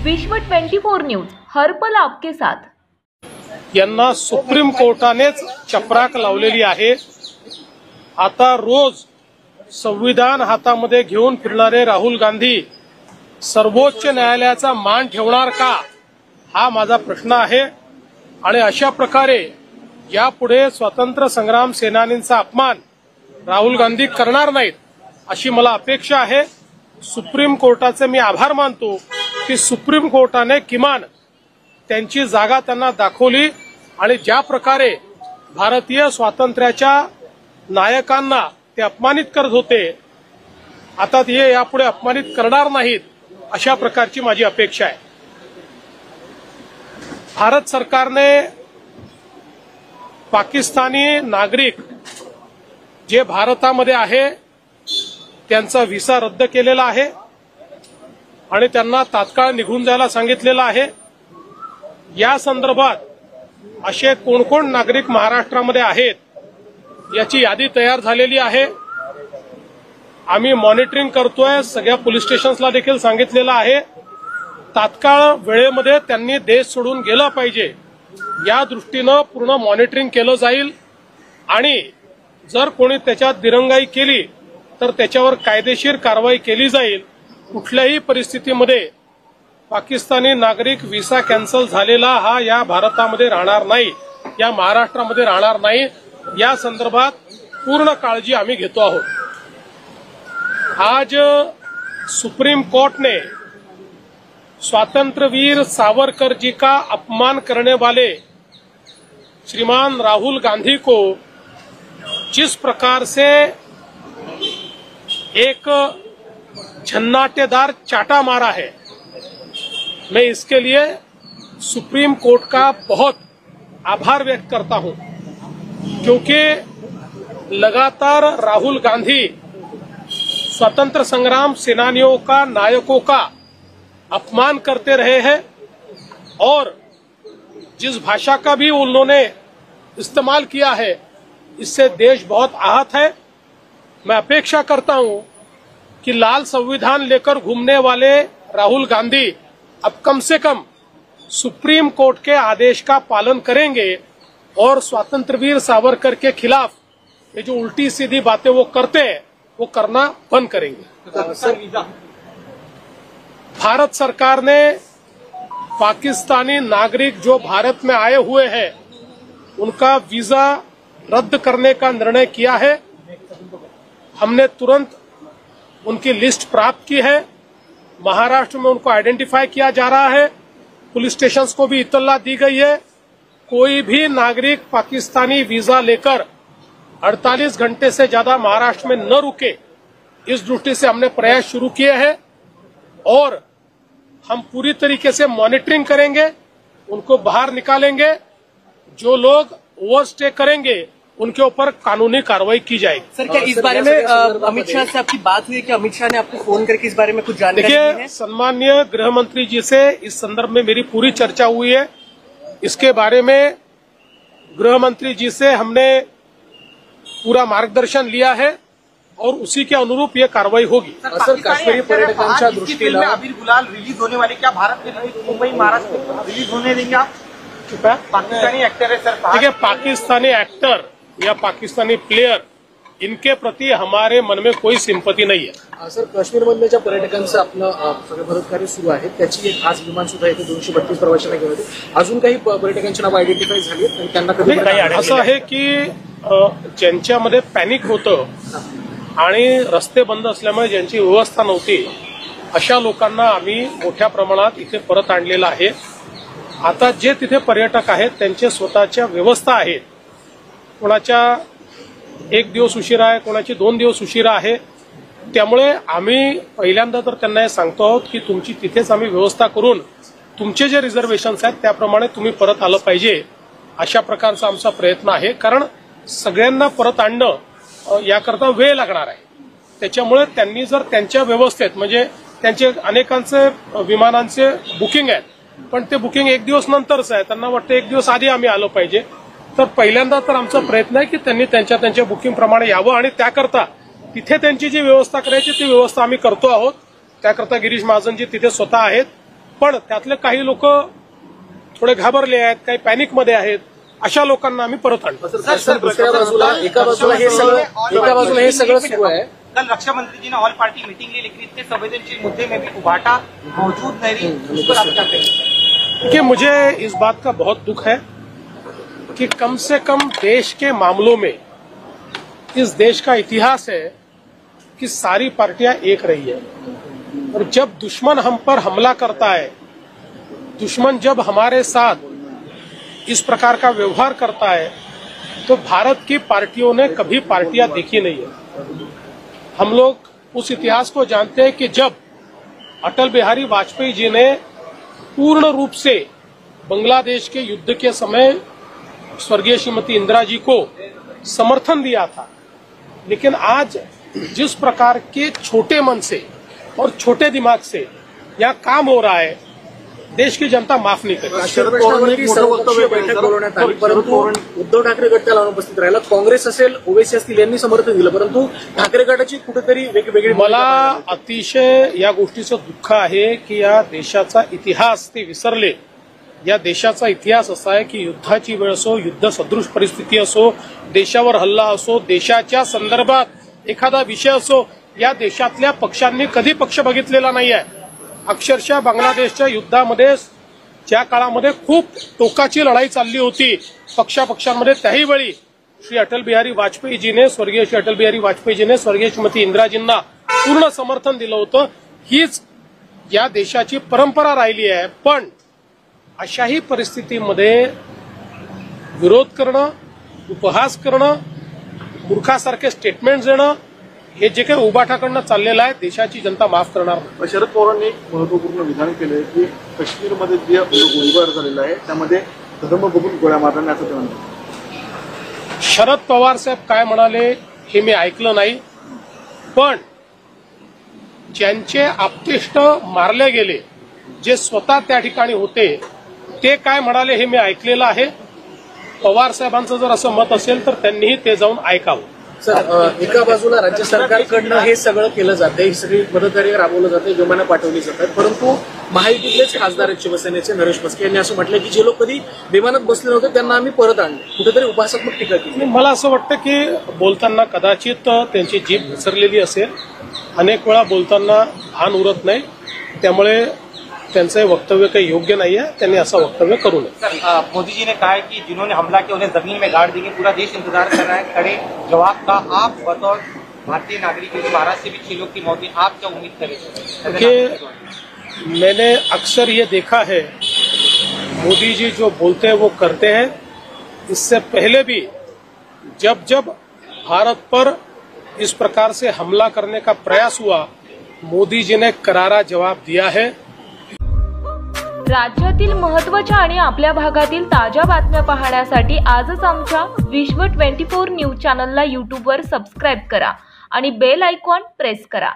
विश्व 24 न्यूज हर पल आपके साथ। यांना सुप्रीम कोर्टानेच चपराक लावलेली आहे। आता रोज संविधान हातामध्ये घेऊन फिरणारे राहुल गांधी सर्वोच्च न्यायालयाचा मान ठेवणार का, हा माझा प्रश्न आहे। आणि अशा प्रकारे यापुढे स्वातंत्र्य संग्राम सेनानींचा अपमान राहुल गांधी करणार नाहीत अशी मला अपेक्षा आहे। सुप्रीम कोर्टाचे मी आभार मानतो की सुप्रीम कोर्टाने किमान त्यांची जागा त्यांना दाखवली आणि ज्या प्रकारे भारतीय स्वातंत्र्याच्या नायकांना ते अपमानित करत होते, आता ते यापुढे अपमानित करणार नाहीत अशा प्रकारची माझी अपेक्षा आहे। भारत सरकारने पाकिस्तानी नागरिक जे भारतामध्ये आहे त्यांचा व्हिसा रद्द केलेला आहे आणि त्यांना तात्काळ निघून जायला सांगितलेलं आहे। या संदर्भात असे कोण कोण नागरिक महाराष्ट्रामध्ये आहेत याची यादी तयार झालेली आहे। आम्ही मॉनिटरिंग करतोय, सगळ्या पोलीस स्टेशन्सला देखील सांगितलेलं आहे। तात्काळ वेळेमध्ये त्यांनी देश सोडून गेला पाहिजे या दृष्टीनं पूर्ण मॉनिटरिंग केलं जाईल आणि जर कोणी त्याच्यात दिरंगाई केली तर त्याच्यावर कायदेशीर कारवाई केली जाईल। कुठल्याही परिस्थितीमध्ये पाकिस्तानी नागरिक व्हिसा कॅन्सल झालेला हा या भारतामध्ये राहणार नाही, या महाराष्ट्रामध्ये राहणार नाही। या संदर्भात पूर्ण काळजी आम्ही घेतो आहोत। आज सुप्रीम कोर्ट ने स्वातंत्रवीर सावरकर जी का अपमान करने वाले श्रीमान राहुल गांधी को जिस प्रकार से एक झन्नाटेदार चाटा मारा है, मैं इसके लिए सुप्रीम कोर्ट का बहुत आभार व्यक्त करता हूं, क्योंकि लगातार राहुल गांधी स्वतंत्र संग्राम सेनानियों का, नायकों का अपमान करते रहे हैं और जिस भाषा का भी उन्होंने इस्तेमाल किया है इससे देश बहुत आहत है। मैं अपेक्षा करता हूं कि लाल संविधान लेकर घूमने वाले राहुल गांधी अब कम से कम सुप्रीम कोर्ट के आदेश का पालन करेंगे और स्वातंत्रवीर सावरकर के खिलाफ ये जो उल्टी सीधी बातें वो करते हैं वो करना बंद करेंगे। भारत सरकार ने पाकिस्तानी नागरिक जो भारत में आए हुए हैं उनका वीजा रद्द करने का निर्णय किया है। हमने तुरंत उनकी लिस्ट प्राप्त की है। महाराष्ट्र में उनको आइडेंटिफाई किया जा रहा है। पुलिस स्टेशंस को भी इत्तला दी गई है। कोई भी नागरिक पाकिस्तानी वीजा लेकर 48 घंटे से ज्यादा महाराष्ट्र में न रुके, इस दृष्टि से हमने प्रयास शुरू किए हैं और हम पूरी तरीके से मॉनिटरिंग करेंगे, उनको बाहर निकालेंगे। जो लोग ओवरस्टे करेंगे उनके ऊपर कानूनी कार्रवाई की जाएगी। सर, क्या इस बारे में अमित शाह से आपकी बात हुई कि अमित शाह ने आपको फोन करके इस बारे में कुछ जानकारी दी है? देखिए, सम्माननीय गृह मंत्री जी से इस संदर्भ में मेरी पूरी चर्चा हुई है। इसके बारे में गृह मंत्री जी से हमने पूरा मार्गदर्शन लिया है और उसी के अनुरूप ये कार्रवाई होगी। सर, काश्मीरी पर्यटकांच्या दृष्टीने अबीर गुलाल रिलीज होने वाली, क्या भारत में रिलीज, मुंबई महाराष्ट्र में रिलीज होने देंगे आप? पाकिस्तानी एक्टर है सर। देखिए, पाकिस्तानी एक्टर या पाकिस्तानी प्लेयर इनके प्रति हमारे मन में कोई सिंपती नाही आहे। सर, काश्मीरमधल्या ज्या पर्यटकांचं आपलं सगळं मदतकार्य सुरू आहे त्याची एक खास विमान सुद्धा इथे 232 प्रवाशांना घेऊन होते। अजून काही पर्यटकांची नाव आयडेंटिफाय झाली आणि त्यांना कधी असं आहे की ज्यांच्यामध्ये पॅनिक होतं आणि रस्ते बंद असल्यामुळे ज्यांची व्यवस्था नव्हती अशा लोकांना आम्ही मोठ्या प्रमाणात इथे परत आणलेलं आहे। आता जे तिथे पर्यटक आहेत त्यांचे स्वतःच्या व्यवस्था आहेत। कोणाच्या 1 दिवस उशिरा आहे, कोणाची 2 दिवस उशिरा आहे। त्यामुळे आम्ही पहिल्यांदा तर त्यांना हे सांगतो आहोत की तुमची तिथेच आम्ही व्यवस्था करून तुमचे जे रिझर्वेशन्स आहेत त्याप्रमाणे तुम्ही परत आलं पाहिजे, अशा प्रकारचा आमचा प्रयत्न आहे। कारण सगळ्यांना परत आणणं याकरता वेळ लागणार आहे। त्याच्यामुळे त्यांनी जर त्यांच्या व्यवस्थेत, म्हणजे त्यांचे अनेकांचे विमानांचे बुकिंग आहेत पण ते बुकिंग 1 दिवस नंतरच आहे, त्यांना वाटतं 1 दिवस आधी आम्ही आलो पाहिजे, तर पहिल्यांदा तर आमचा प्रयत्न आहे की त्यांनी त्यांच्या बुकिंग प्रमाणे यावं आणि त्याकरता तिथे त्यांची जी व्यवस्था करायची ती व्यवस्था आम्ही करतो आहोत। त्याकरता गिरीश महाजनजी तिथे स्वतः आहेत पण त्यातले काही लोक थोडे घाबरले आहेत, काही पॅनिकमध्ये आहेत, अशा लोकांना आम्ही परत आणतो. सर, दुसऱ्या बाजूला एका बाजूला हे सगळं सुरू आहे. कल रक्षा मंत्री जी ने ऑल पार्टी मीटिंग ली, लेकिन इतने संवेदनशील मुद्दे में भी उबाटा मौजूद नहीं रही, उस पर आप क्या कहेंगे? देखिए, मुझे इस बात का बहुत दुख है कि कम से कम देश के मामलों में इस देश का इतिहास है कि सारी पार्टियां एक रही है, और जब दुश्मन हम पर हमला करता है, दुश्मन जब हमारे साथ इस प्रकार का व्यवहार करता है, तो भारत की पार्टियों ने कभी पार्टियां देखी नहीं है. हम लोग उस इतिहास को जानते हैं कि जब अटल बिहारी वाजपेयी जी ने पूर्ण रूप से बांग्लादेश के युद्ध के समय स्वर्गीय श्रीमती इंदिरा जी को समर्थन दिया था, लेकिन आज जिस प्रकार के छोटे मन से और छोटे दिमाग से यहाँ काम हो रहा है, देश की जनता माफ नहीं करेगी. शरद पवारांवरती सर्वपक्षीय बैठक बोलवण्यात आली, परंतु उद्धव ठाकरे गट त्याला अनुपस्थित राहिला. काँग्रेस असेल, ओवेसी असतील यांनी समर्थन दिलं, परंतु ठाकरे गटाची कुठेतरी वेगवेगळी मला अतिशय या गोष्टीचं दुःख आहे की या देशाचा इतिहास ते विसरले. या देशाचा इतिहास असा आहे की युद्धाची वेळ असो, युद्ध सदृश परिस्थिती असो, देशावर हल्ला असो, देशाच्या संदर्भात एखादा विषय असो, या देशातल्या पक्षांनी कधी पक्ष बघितलेला नाही आहे. अक्षरशः बांगलादेशच्या युद्धामध्ये ज्या काळामध्ये खूप टोकाची लढाई चालली होती पक्षांमध्ये, त्याही वेळी श्री अटल बिहारी वाजपेयीजीने, स्वर्गीय श्री अटल बिहारी वाजपेयीजीने स्वर्गीय श्रीमती इंदिराजींना पूर्ण समर्थन दिलं होतं. हीच या देशाची परंपरा राहिली आहे. पण अशाही परिस्थितीमध्ये विरोध करणं, उपहास करणं, मूर्खासारखे स्टेटमेंट देणं, हे जे काही उबाठाकडनं चाललेलं आहे, देशाची जनता माफ करणार नाही. शरद पवारांनी एक महत्वपूर्ण विधान केलंय की काश्मीरमध्ये जे गोळीबार झालेला आहे त्यामध्ये धर्म बघून गोळ्या मारल्याने असं ते म्हणतात. शरद पवार साहेब काय म्हणाले हे मी ऐकलं नाही, पण ज्यांचे आप्तेष्ट मारले गेले, जे स्वतः त्या ठिकाणी होते, ते काय म्हणाले हे मी ऐकलेलं आहे. पवार साहेबांचं जर असं मत असेल तर त्यांनीही ते जाऊन ऐकावं. सर, एका बाजूला राज्य सरकारकडनं हे सगळं केलं जाते, ही सगळी मदतकार्य राबवलं जाते, विमानं पाठवली जातात, परंतु महायुतीतलेच खासदार आहेत शिवसेनेचे नरेश म्हस्के यांनी असं म्हटलं की जे लोक कधी विमानात बसले नव्हते त्यांना आम्ही परत आणले. कुठेतरी उपासनात्मक टीका केली. मला असं वाटतं की बोलताना कदाचित त्यांची जीभ घसरलेली असेल, अनेक वेळा बोलताना भान उरत नाही, त्यामुळे त्यांचं वक्तव्य काही योग्य नाही आहे. त्यांनी असं वक्तव्य करू नये. सर, मोदी जी ने कहा है कि जिन्होंने हमला किया उन्हें जमीन में गाड़ देंगे, पूरा देश इंतजार कर रहा है खड़े जवाब का. आप बतौर भारतीय नागरिक, क्योंकि महाराष्ट्र से भी 6 लोग की मौत हुई, आप क्या उम्मीद करें? कि मैंने अक्सर ये देखा है, मोदी जी जो बोलते हैं वो करते हैं. इससे पहले भी जब जब भारत पर इस प्रकार से हमला करने का प्रयास हुआ, मोदी जी ने करारा जवाब दिया है. राज्यातील महत्त्वाच्या आणि आपल्या भागातील ताज्या बातम्या पाहण्यासाठी आजच आमच्या विश्व 24 न्यूज चॅनलला यूट्यूबवर सबस्क्राईब करा आणि बेल आयकॉन प्रेस करा.